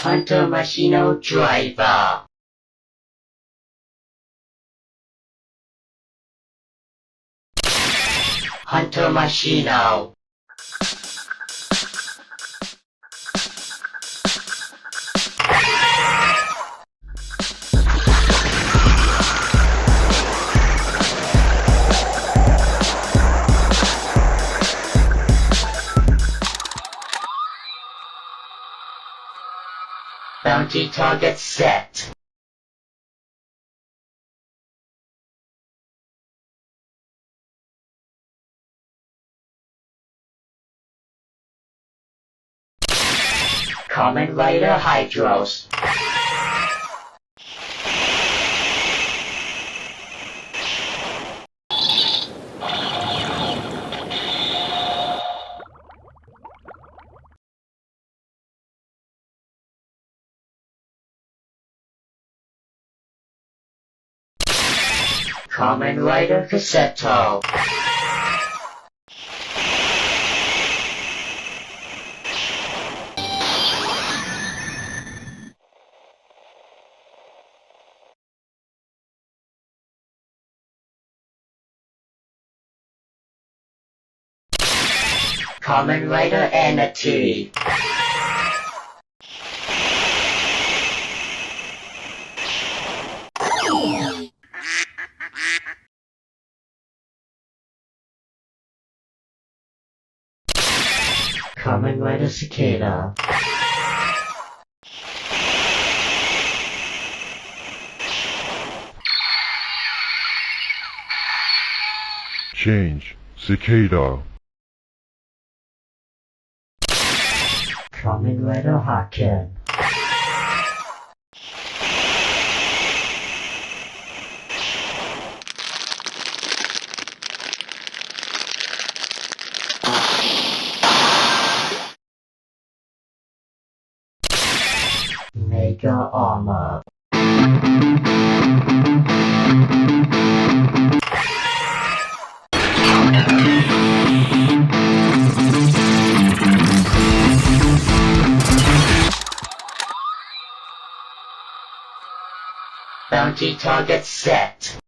Hunter Mashino Driver. Hunter Mashino. Bounty target set. Kamen Rider Hydros. Kamen Rider Cassetto. Kamen Rider Entity. Kamen Rider Cicada. Change. Cicada. Kamen Rider Haken. Mega Armor. Bounty target set.